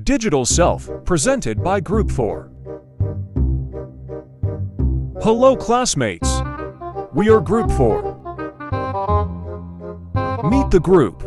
Digital Self, presented by Group 4. Hello classmates! We are Group 4. Meet the group.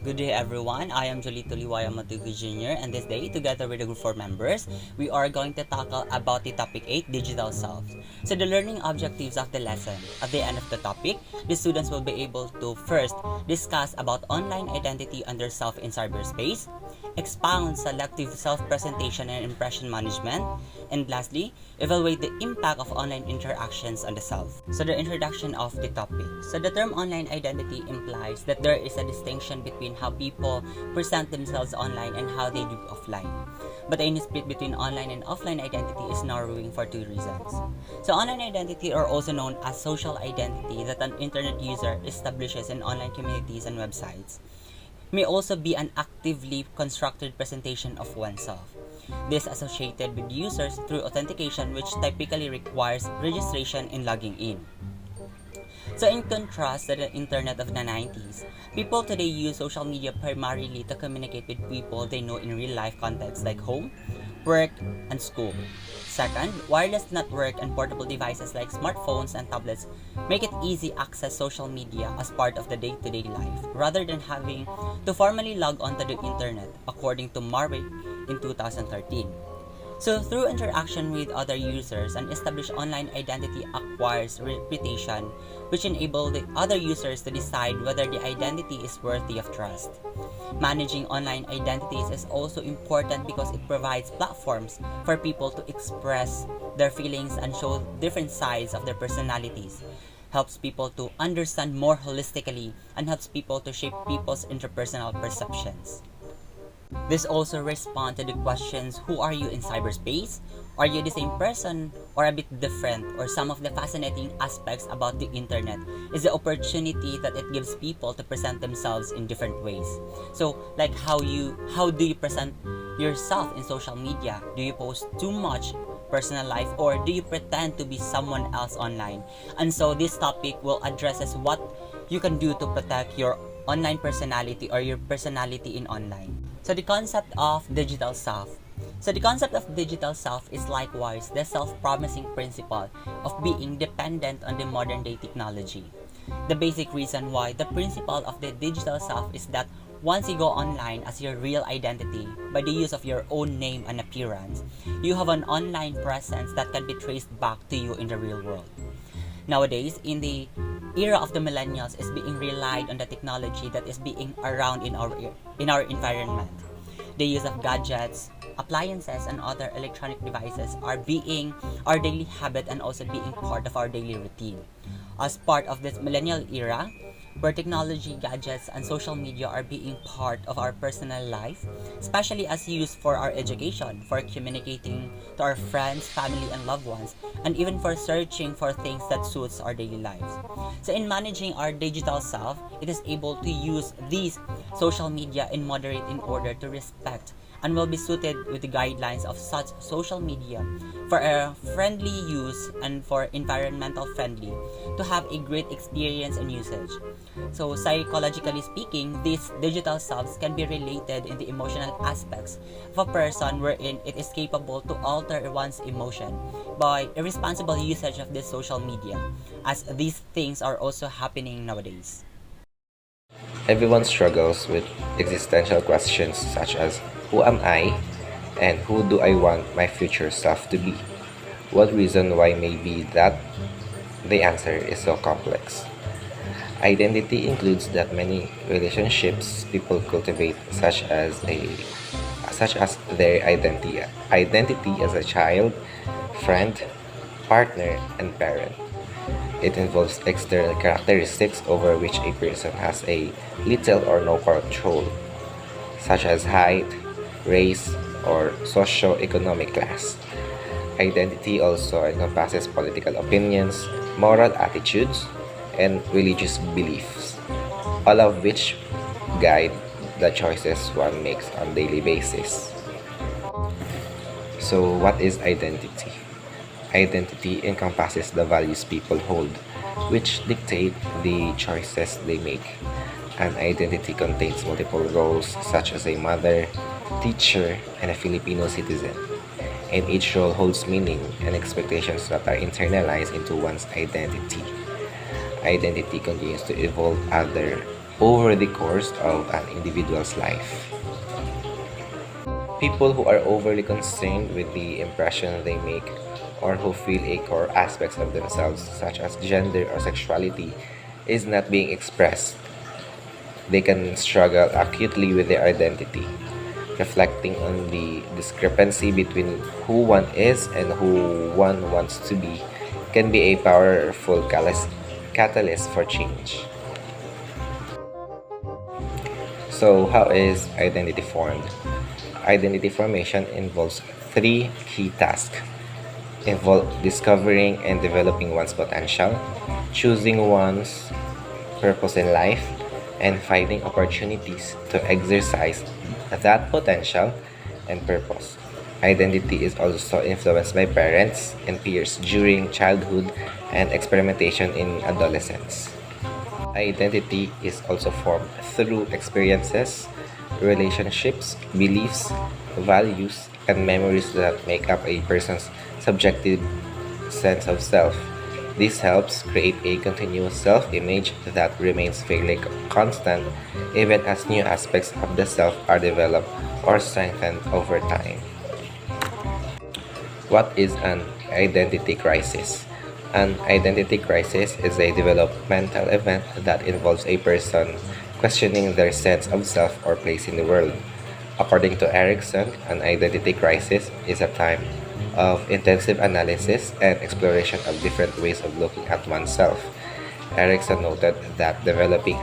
Good day everyone, I am Julito Matuco Jr. and this day, together with the Group 4 members, we are going to tackle about the topic 8, Digital Self. So the learning objectives of the lesson. At the end of the topic, the students will be able to first discuss about online identity and their self in cyberspace, expound selective self-presentation and impression management, and lastly, evaluate the impact of online interactions on the self. So the introduction of the topic. So the term online identity implies that there is a distinction between how people present themselves online and how they do offline. But any split between online and offline identity is narrowing for two reasons. So online identity, are also known as social identity that an internet user establishes in online communities and websites, may also be an actively constructed presentation of oneself. This is associated with users through authentication, which typically requires registration and logging in. So in contrast to the internet of the 90s, people today use social media primarily to communicate with people they know in real-life contexts like home, work, and school. Second, wireless network and portable devices like smartphones and tablets make it easy to access social media as part of the day-to-day life, rather than having to formally log onto the internet, according to Marbe in 2013. So through interaction with other users, an established online identity acquires reputation, which enable the other users to decide whether the identity is worthy of trust. Managing online identities is also important because it provides platforms for people to express their feelings and show different sides of their personalities, helps people to understand more holistically, and helps people to shape people's interpersonal perceptions. This also responds to the questions: who are you in cyberspace? Are you the same person or a bit different? Or some of the fascinating aspects about the internet is the opportunity that it gives people to present themselves in different ways. So like how do you present yourself in social media? Do you post too much personal life, or do you pretend to be someone else online? And so this topic will addresses what you can do to protect your online personality or your personality in online. So the concept of digital self. So the concept of digital self is likewise the self-promising principle of being dependent on the modern day technology. The basic reason why the principle of the digital self is that once you go online as your real identity by the use of your own name and appearance, you have an online presence that can be traced back to you in the real world. Nowadays, in the era of the millennials, is being relied on the technology that is being around in our environment. The use of gadgets, appliances, and other electronic devices are being our daily habit and also being part of our daily routine. As part of this millennial era, where technology, gadgets, and social media are being part of our personal life, especially as used for our education, for communicating to our friends, family, and loved ones, and even for searching for things that suits our daily lives. So in managing our digital self, it is able to use these social media in moderate in order to respect and will be suited with the guidelines of such social media for a friendly use and for environmental friendly to have a great experience and usage. So psychologically speaking, these digital selves can be related in the emotional aspects of a person wherein it is capable to alter one's emotion by irresponsible usage of this social media, as these things are also happening nowadays. Everyone struggles with existential questions such as who am I and who do I want my future self to be? What reason why may be that? The answer is so complex. Identity includes that many relationships people cultivate such as their identity as a child, friend, partner, and parent. It involves external characteristics over which a person has a little or no control, such as height, race, or socio-economic class. Identity also encompasses political opinions, moral attitudes, and religious beliefs, all of which guide the choices one makes on daily basis. So, what is identity? Identity encompasses the values people hold, which dictate the choices they make. An identity contains multiple roles, such as a mother, teacher, and a Filipino citizen. And each role holds meaning and expectations that are internalized into one's identity. Identity continues to evolve over the course of an individual's life. People who are overly concerned with the impression they make or who feel a core aspects of themselves, such as gender or sexuality, is not being expressed. They can struggle acutely with their identity. Reflecting on the discrepancy between who one is and who one wants to be can be a powerful catalyst for change. So, how is identity formed? Identity formation involves three key tasks: discovering and developing one's potential, choosing one's purpose in life, and finding opportunities to exercise that potential and purpose. Identity is also influenced by parents and peers during childhood and experimentation in adolescence. Identity is also formed through experiences, relationships, beliefs, values, and memories that make up a person's subjective sense of self. This helps create a continuous self-image that remains fairly constant even as new aspects of the self are developed or strengthened over time. What is an identity crisis? An identity crisis is a developmental event that involves a person questioning their sense of self or place in the world. According to Erickson, an identity crisis is a time of intensive analysis and exploration of different ways of looking at oneself. Erickson noted that developing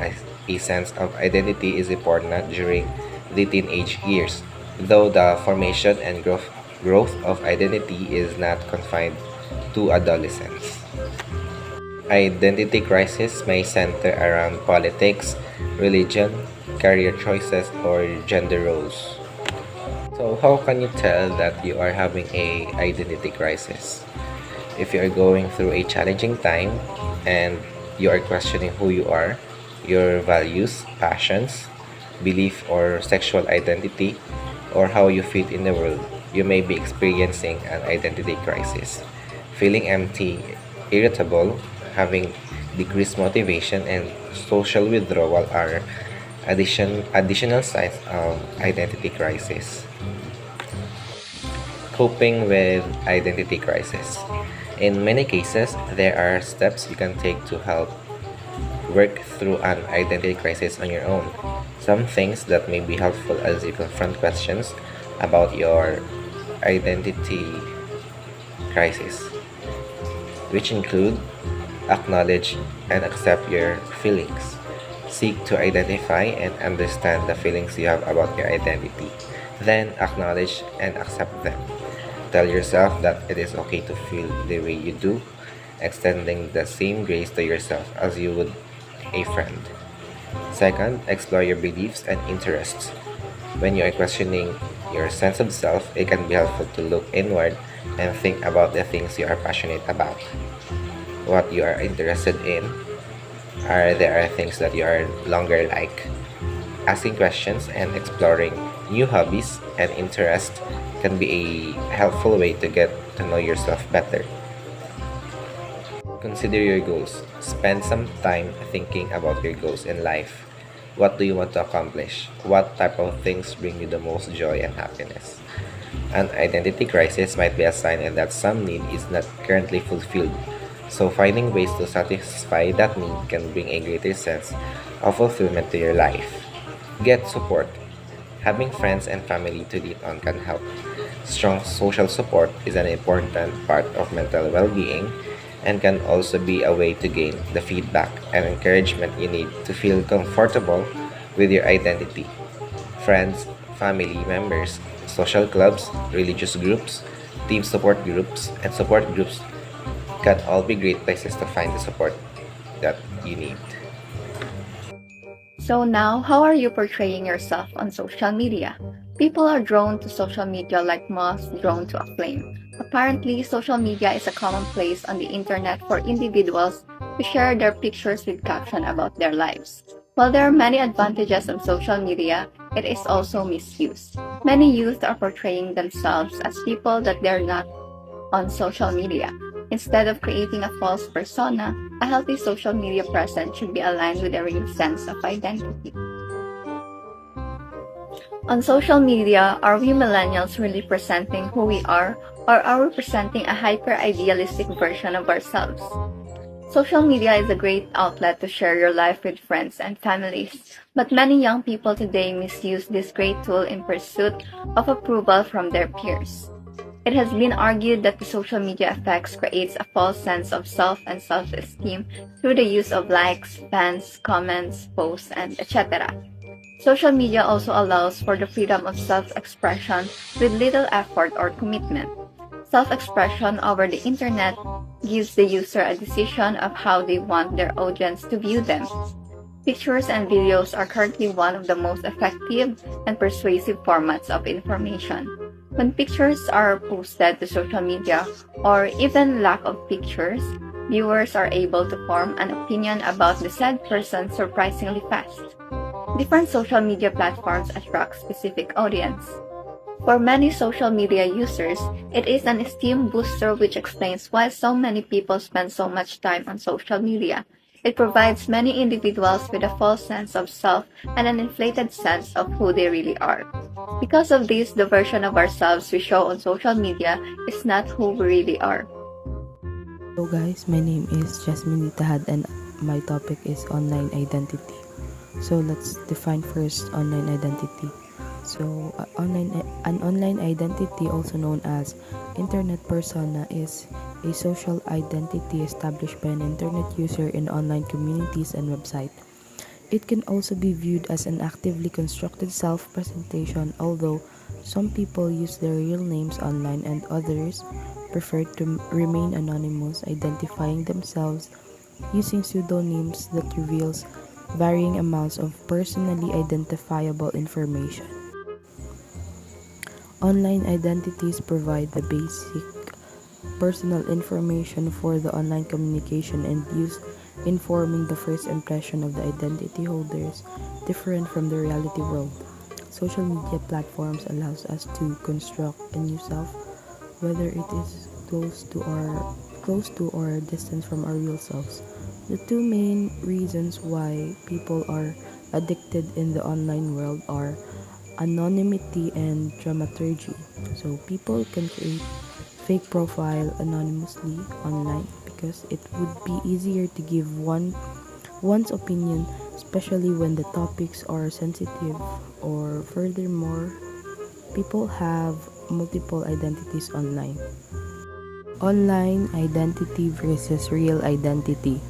a sense of identity is important during the teenage years, though the formation and growth of identity is not confined to adolescence. Identity crisis may center around politics, religion, career choices, or gender roles. So how can you tell that you are having a identity crisis? If you are going through a challenging time and you are questioning who you are, your values, passions, belief or sexual identity, or how you fit in the world, you may be experiencing an identity crisis. Feeling empty, irritable, having decreased motivation, and social withdrawal are additional signs of identity crisis. Coping with identity crisis. In many cases, there are steps you can take to help work through an identity crisis on your own. Some things that may be helpful as you confront questions about your identity crisis, which include acknowledge and accept your feelings. Seek to identify and understand the feelings you have about your identity. Then acknowledge and accept them. Tell yourself that it is okay to feel the way you do, extending the same grace to yourself as you would a friend. Second, explore your beliefs and interests. When you are questioning your sense of self, it can be helpful to look inward and think about the things you are passionate about, what you are interested in. Are there things that you are longer like? Asking questions and exploring new hobbies and interests can be a helpful way to get to know yourself better. Consider your goals. Spend some time thinking about your goals in life. What do you want to accomplish? What type of things bring you the most joy and happiness? An identity crisis might be a sign that some need is not currently fulfilled. So finding ways to satisfy that need can bring a greater sense of fulfillment to your life. Get support. Having friends and family to lean on can help. Strong social support is an important part of mental well-being and can also be a way to gain the feedback and encouragement you need to feel comfortable with your identity. Friends, family members, social clubs, religious groups, team support groups, and support groups can all be great places to find the support that you need. So now, how are you portraying yourself on social media? People are drawn to social media like moths drawn to a flame. Apparently, social media is a common place on the internet for individuals to share their pictures with caption about their lives. While there are many advantages of social media, it is also misused. Many youth are portraying themselves as people that they're not on social media. Instead of creating a false persona, a healthy social media presence should be aligned with a real sense of identity. On social media, are we millennials really presenting who we are, or are we presenting a hyper-idealistic version of ourselves? Social media is a great outlet to share your life with friends and families, but many young people today misuse this great tool in pursuit of approval from their peers. It has been argued that the social media effects creates a false sense of self and self-esteem through the use of likes, fans, comments, posts, and etc. Social media also allows for the freedom of self-expression with little effort or commitment. Self-expression over the internet gives the user a decision of how they want their audience to view them. Pictures and videos are currently one of the most effective and persuasive formats of information. When pictures are posted to social media, or even lack of pictures, viewers are able to form an opinion about the said person surprisingly fast. Different social media platforms attract specific audience. For many social media users, it is an esteem booster, which explains why so many people spend so much time on social media. It provides many individuals with a false sense of self and an inflated sense of who they really are. Because of this, the version of ourselves we show on social media is not who we really are. Hello guys, my name is Jasmin Tahad and my topic is online identity. So let's define first online identity. So an online identity, also known as internet persona, is a social identity established by an internet user in online communities and websites. It can also be viewed as an actively constructed self-presentation, although some people use their real names online and others prefer to remain anonymous, identifying themselves using pseudonyms that reveals varying amounts of personally identifiable information. Online identities provide the basic personal information for the online communication and use in forming the first impression of the identity holders, different from the reality world. Social media platforms allows us to construct a new self, whether it is close to or distant from our real selves. The two main reasons why people are addicted in the online world are anonymity and dramaturgy. So people can create fake profile anonymously online because it would be easier to give one's opinion, especially when the topics are sensitive. Or furthermore, people have multiple identities online. Online identity versus real identity.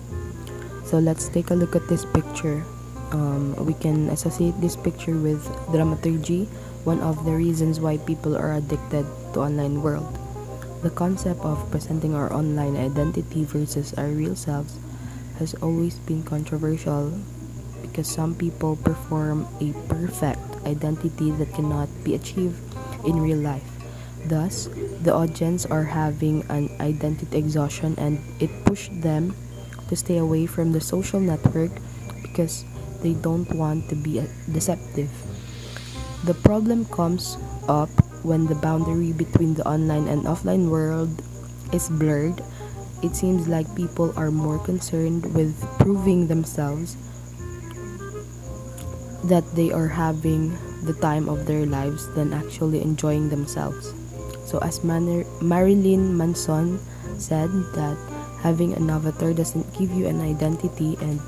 So let's take a look at this picture. We can associate this picture with dramaturgy, one of the reasons why people are addicted to online world. The concept of presenting our online identity versus our real selves has always been controversial because some people perform a perfect identity that cannot be achieved in real life. Thus, the audience are having an identity exhaustion and it pushed them to stay away from the social network because they don't want to be deceptive. The problem comes up when the boundary between the online and offline world is blurred. It seems like people are more concerned with proving themselves that they are having the time of their lives than actually enjoying themselves. So as Marilyn Manson said, that having an avatar doesn't give you an identity, and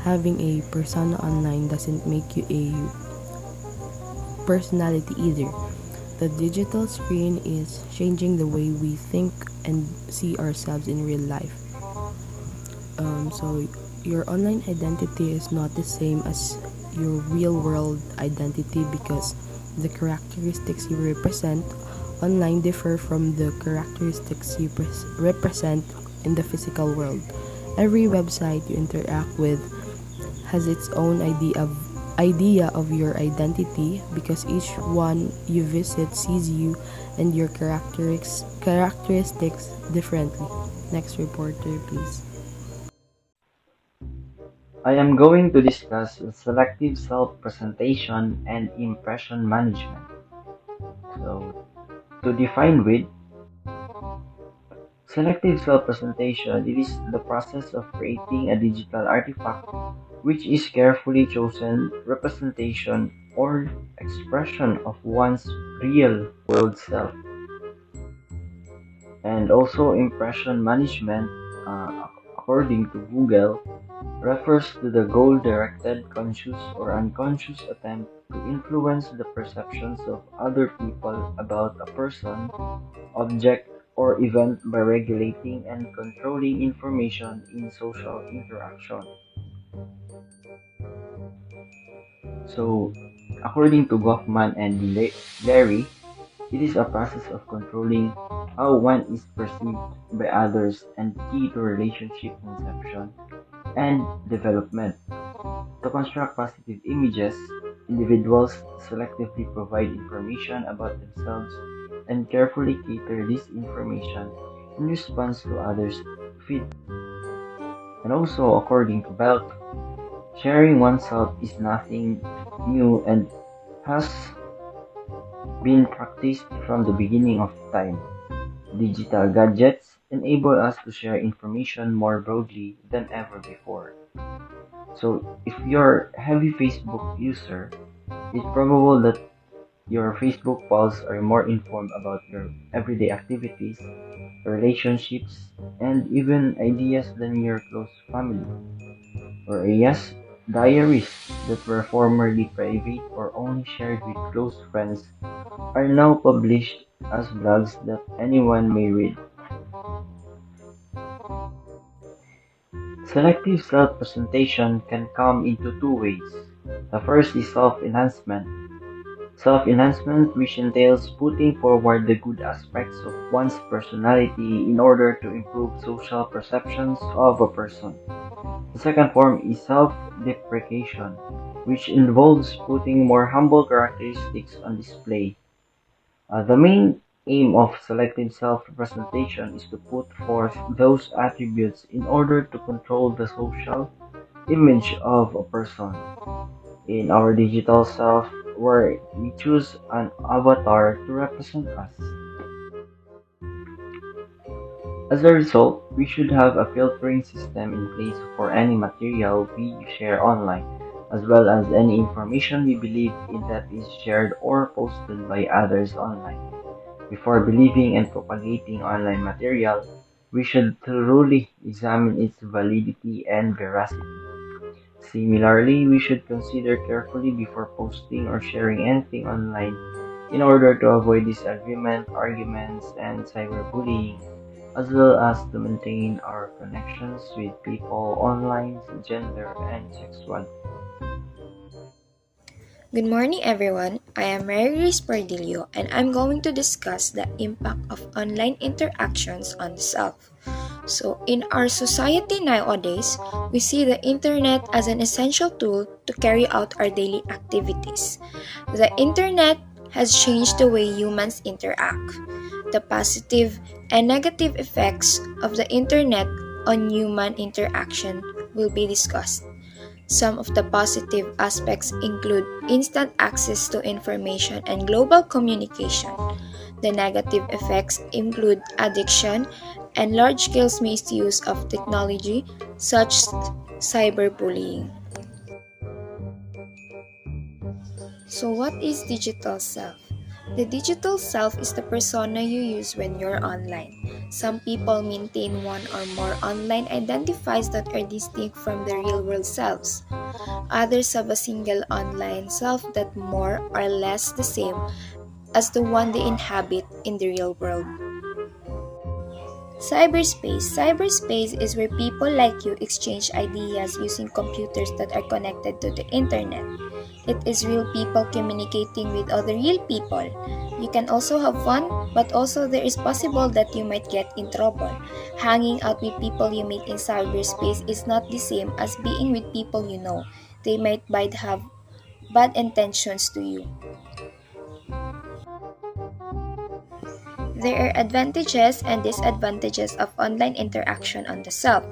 having a persona online doesn't make you a personality either. The digital screen is changing the way we think and see ourselves in real life. So your online identity is not the same as your real world identity because The characteristics you represent online differ from the characteristics you represent in the physical world. Every website you interact with has its own idea of your identity because each one you visit sees you and your characteristics differently. Next reporter, please. I am going to discuss selective self-presentation and impression management. So, to define with selective self-presentation, it is the process of creating a digital artifact which is carefully chosen representation or expression of one's real world self. And also impression management, according to Google, refers to the goal-directed, conscious or unconscious attempt to influence the perceptions of other people about a person, object, or event by regulating and controlling information in social interaction. So, according to Goffman and Larry, it is a process of controlling how one is perceived by others and key to relationship conception and development. To construct positive images, individuals selectively provide information about themselves and carefully cater this information in response to others' feedback. And also, according to Belt, sharing oneself is nothing new and has been practiced from the beginning of time. Digital gadgets enable us to share information more broadly than ever before. So, if you're a heavy Facebook user, it's probable that your Facebook posts are more informed about your everyday activities, relationships, and even ideas than your close family. Or yes, diaries that were formerly private or only shared with close friends are now published as blogs that anyone may read. Selective self-presentation can come into two ways. The first is self-enhancement. Self-enhancement, which entails putting forward the good aspects of one's personality in order to improve social perceptions of a person. The second form is self-deprecation, which involves putting more humble characteristics on display. The main aim of selective self-representation is to put forth those attributes in order to control the social image of a person. In our digital self, where we choose an avatar to represent us. As a result, we should have a filtering system in place for any material we share online, as well as any information we believe in that is shared or posted by others online. Before believing and propagating online material, we should thoroughly examine its validity and veracity. Similarly, we should consider carefully before posting or sharing anything online in order to avoid disagreement, arguments, and cyberbullying, as well as to maintain our connections with people online, gender, and sexuality. Good morning, everyone. I am Pardillo, and I'm going to discuss the impact of online interactions on the self. So, in our society nowadays, we see the internet as an essential tool to carry out our daily activities. The internet has changed the way humans interact. The positive and negative effects of the internet on human interaction will be discussed. Some of the positive aspects include instant access to information and global communication. The negative effects include addiction and large-scale misuse of technology, such as cyberbullying. So what is digital self? The digital self is the persona you use when you're online. Some people maintain one or more online identifiers that are distinct from their real-world selves. Others have a single online self that more or less the same as the one they inhabit in the real world. Cyberspace. Cyberspace is where people like you exchange ideas using computers that are connected to the internet. It is real people communicating with other real people. You can also have fun, but also there is possible that you might get in trouble. Hanging out with people you meet in cyberspace is not the same as being with people you know. They might have bad intentions to you. There are advantages and disadvantages of online interaction on the self.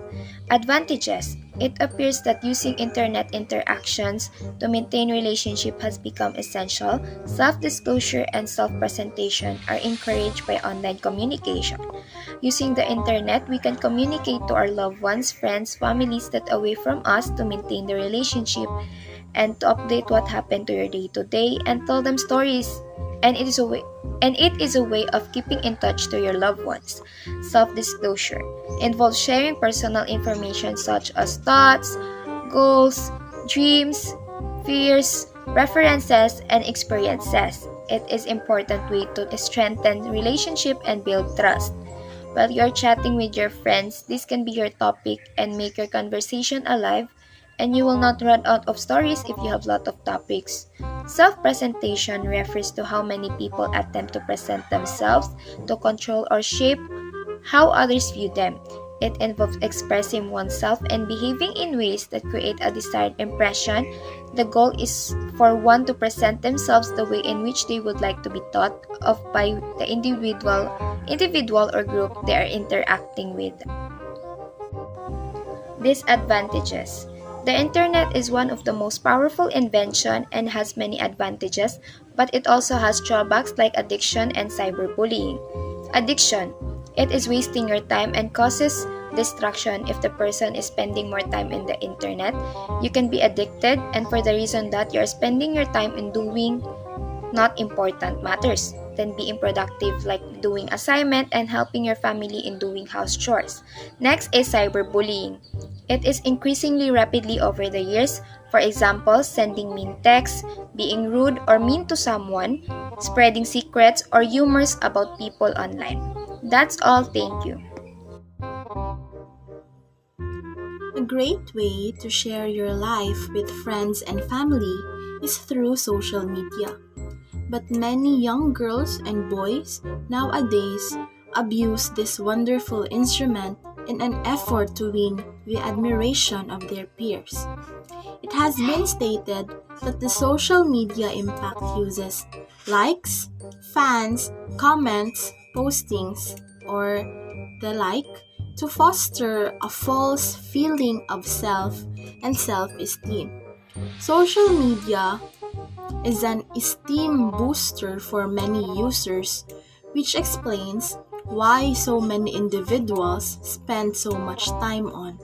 Advantages. It appears that using internet interactions to maintain relationship has become essential. Self-disclosure and self-presentation are encouraged by online communication. Using the internet, we can communicate to our loved ones, friends, families that are away from us to maintain the relationship and to update what happened to your day-to-day and tell them stories. And it is a way of keeping in touch to your loved ones. Self-disclosure involves sharing personal information such as thoughts, goals, dreams, fears, preferences, and experiences. It is an important way to strengthen relationship and build trust. While you're chatting with your friends, this can be your topic and make your conversation alive, and you will not run out of stories if you have a lot of topics. Self-presentation refers to how many people attempt to present themselves to control or shape how others view them. It involves expressing oneself and behaving in ways that create a desired impression. The goal is for one to present themselves the way in which they would like to be thought of by the individual or group they are interacting with. Disadvantages. The internet is one of the most powerful inventions and has many advantages, but it also has drawbacks like addiction and cyberbullying. Addiction. It is wasting your time and causes distraction if the person is spending more time in the internet. You can be addicted, and for the reason that you are spending your time in doing not important matters than being productive like doing assignment and helping your family in doing house chores. Next is cyberbullying. It is increasingly rapidly over the years. For example, sending mean texts, being rude or mean to someone, spreading secrets or rumors about people online. That's all, thank you. A great way to share your life with friends and family is through social media. But many young girls and boys nowadays abuse this wonderful instrument in an effort to win the admiration of their peers. It has been stated that the social media impact uses likes, fans, comments, postings, or the like to foster a false feeling of self and self-esteem. Social media is an esteem booster for many users, which explains why so many individuals spend so much time on.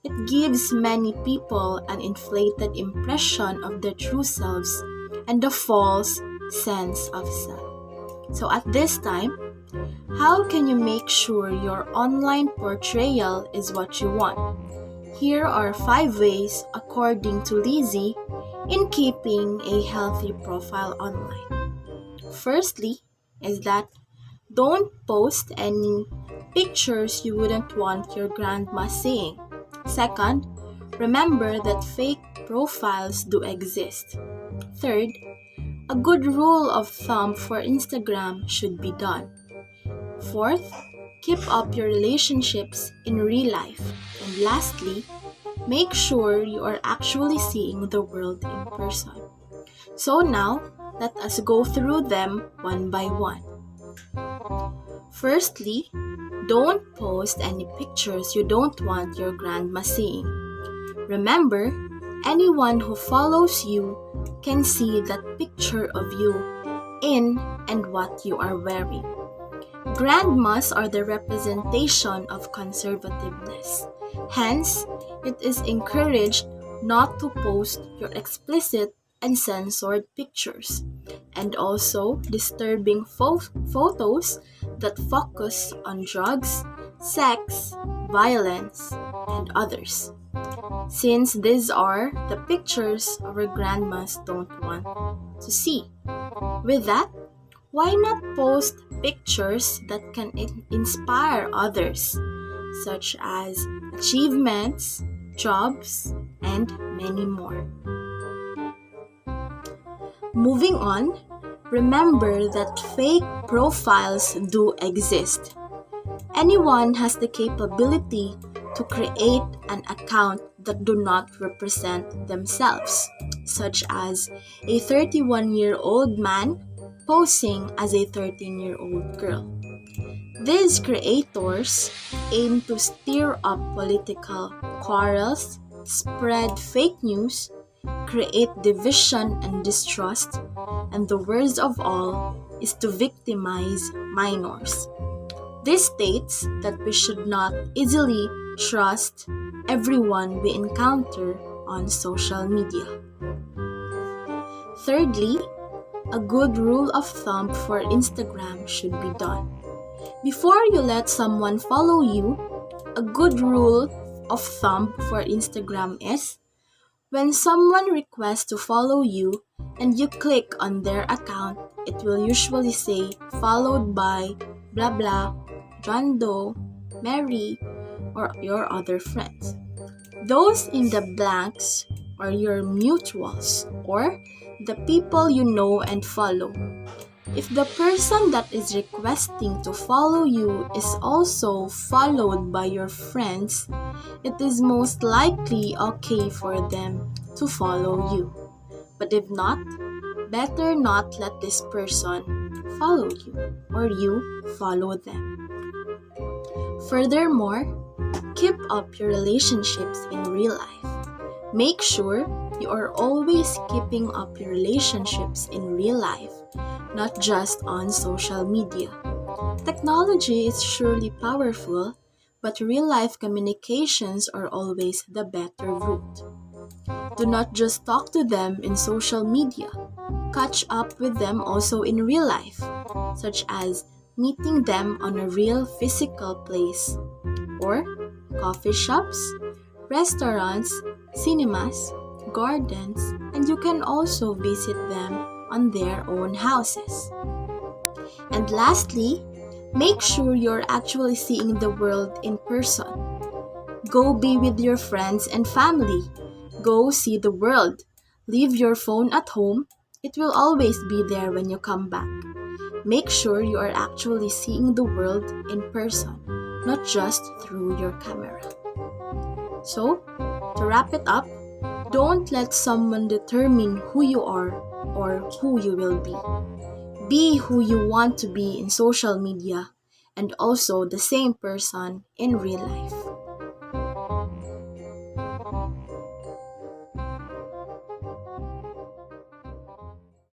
It gives many people an inflated impression of their true selves and a false sense of self. So at this time, how can you make sure your online portrayal is what you want? Here are 5 ways, according to Lizzie, in keeping a healthy profile online. Firstly, is that don't post any pictures you wouldn't want your grandma seeing. Second, remember that fake profiles do exist. Third, a good rule of thumb for Instagram should be done. Fourth, keep up your relationships in real life. And lastly, make sure you are actually seeing the world in person. So now, let us go through them one by one. Firstly, don't post any pictures you don't want your grandma seeing. Remember, anyone who follows you can see that picture of you in and what you are wearing. Grandmas are the representation of conservativeness. Hence, it is encouraged not to post your explicit and censored pictures, and also disturbing photos that focus on drugs, sex, violence, and others, since these are the pictures our grandmas don't want to see. With that, why not post pictures that can inspire others, such as achievements, jobs, and many more? Moving on, remember that fake profiles do exist. Anyone has the capability to create an account that do not represent themselves, such as a 31-year-old man posing as a 13-year-old girl. These creators aim to stir up political quarrels, spread fake news, create division and distrust, and the worst of all is to victimize minors. This states that we should not easily trust everyone we encounter on social media. Thirdly, a good rule of thumb for Instagram should be done. Before you let someone follow you, a good rule of thumb for Instagram is when someone requests to follow you and you click on their account, it will usually say followed by blah blah, John Doe, Mary, or your other friends. Those in the blanks are your mutuals or the people you know and follow. If the person that is requesting to follow you is also followed by your friends, it is most likely okay for them to follow you. But if not, better not let this person follow you or you follow them. Furthermore, keep up your relationships in real life. Make sure you are always keeping up your relationships in real life, not just on social media. Technology is surely powerful, but real-life communications are always the better route. Do not just talk to them in social media. Catch up with them also in real life, such as meeting them on a real physical place, or coffee shops, restaurants, cinemas, gardens, and you can also visit them on their own houses. And lastly, make sure you're actually seeing the world in person. Go be with your friends and family. Go see the world. Leave your phone at home. It will always be there when you come back. Make sure you are actually seeing the world in person, not just through your camera. So, to wrap it up, don't let someone determine who you are or who you will be. Be who you want to be in social media and also the same person in real life.